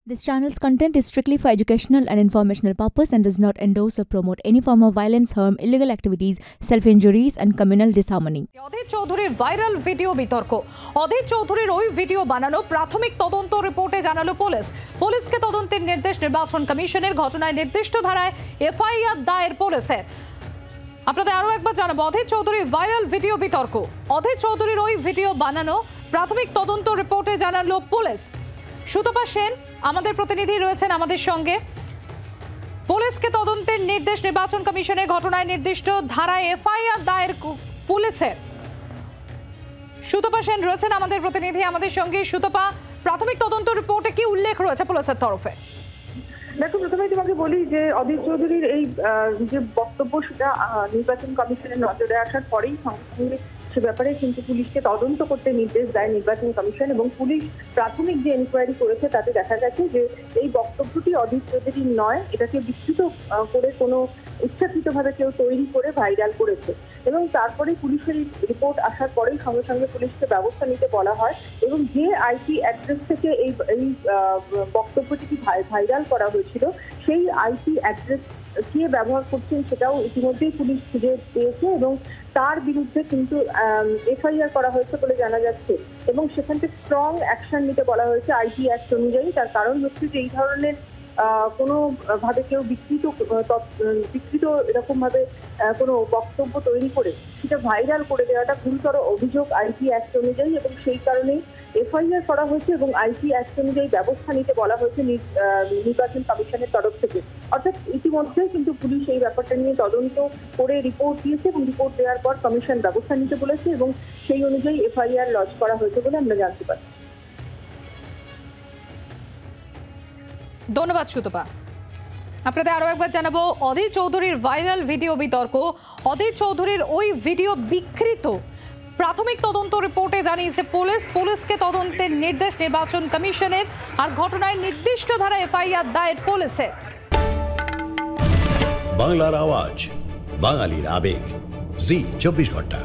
This channel's content is strictly for educational and informational purpose and does not endorse or promote any form of violence, harm, illegal activities, self-injuries and communal disharmony. অধীর চৌধুরীর viral video বিতর্ক। অধীর চৌধুরীর ওই video বানানো প্রাথমিক তদন্ত রিপোর্টে জানালো পুলিশকে তদন্তের নির্দেশ নির্বাচন কমিশনের। ঘটনায় নির্দিষ্ট ধারায় এফআইআর দায়ের পুলিশের। আপনাদের আরো একবার জানাবো, অধীর চৌধুরীর ভাইরাল ভিডিও বিতর্ক। অধীর চৌধুরীর ওই ভিডিও বানানো প্রাথমিক তদন্ত রিপোর্টে জানালো পুলিশ। সুতপা সেন আমাদের প্রতিনিধি রয়েছেন আমাদের সঙ্গে। পুলিশকে তদন্তের নির্দেশ নির্বাচন কমিশনের। ঘটনায় নির্দিষ্ট ধারায় এফআইআর দায়ের পুলিশের। সুতপা সেন রয়েছেন আমাদের প্রতিনিধি আমাদের সঙ্গে। সুতপা, প্রাথমিক তদন্ত রিপোর্টে কি উল্লেখ রয়েছে পুলিশের তরফে? দেখো, প্রথমে তোমাকে বলি যে অধীর চৌধুরীর এই যে বক্তব্য সেটা নির্বাচন কমিশনের নজরে আসার পরেই সঙ্গে সে ব্যাপারে কিন্তু পুলিশকে তদন্ত করতে নির্দেশ দেয় নির্বাচন কমিশন। এবং পুলিশ প্রাথমিক যে এনকোয়ারি করেছে তাতে দেখা গেছে যে এই বক্তব্যটি অধীর চৌধুরীর নয়, এটাকে বিকৃত করে কোনো ইচ্ছাকৃতভাবে কেউ তৈরি করে ভাইরাল করেছে। এবং তারপরে পুলিশের রিপোর্ট আসার পরেই সঙ্গে সঙ্গে পুলিশকে ব্যবস্থা নিতে বলা হয়। এবং যে আইপি অ্যাড্রেস থেকে এই বক্তব্যটি ভাইরাল করা হয়েছিল সেই আইপি অ্যাড্রেস কে ব্যবহার করছেন সেটাও ইতিমধ্যেই পুলিশ খুঁজে পেয়েছে এবং তার বিরুদ্ধে কিন্তু এফআইআর করা হয়েছে বলে জানা যাচ্ছে। এবং সেখান থেকে স্ট্রং অ্যাকশন নিতে বলা হয়েছে আইপি অ্যাক্ট অনুযায়ী। তার কারণ হচ্ছে যে এই ধরনের কোনো ভাবে কেউ বিকৃত এরকম ভাবে কোনো বক্তব্য তৈরি করে সেটা ভাইরাল করে দেওয়াটা গুরুতর অভিযোগ আইপি অ্যাক্ট অনুযায়ী। এবং সেই কারণেই এফআইআর করা হয়েছে এবং আইপি অ্যাক্ট অনুযায়ী ব্যবস্থা নিতে বলা হয়েছে নির্বাচন কমিশনের তরফ থেকে। অর্থাৎ ইতিমধ্যেই কিন্তু পুলিশ এই ব্যাপারটা নিয়ে তদন্ত করে রিপোর্ট দিয়েছে এবং রিপোর্ট দেওয়ার পর কমিশন ব্যবস্থা নিতে বলেছে এবং সেই অনুযায়ী এফআইআর লঞ্চ করা হয়েছে বলে আমরা জানতে পারি। ধন্যবাদ সুতপা। আপনাদের আরো একবার জানাবো, অধীর চৌধুরীর ভাইরাল ভিডিও বিতর্ক। অধীর চৌধুরীর ওই ভিডিও বিকৃত। প্রাথমিক তদন্ত রিপোর্টে জানিয়েছে পুলিশকে তদন্তের নির্দেশ নির্বাচন কমিশনের। আর ঘটনায় নির্দিষ্ট ধারা এফআইআর দায়ের পুলিশের। বাংলার আওয়াজ, বাঙালির আবেগ, জি 24 ঘন্টা।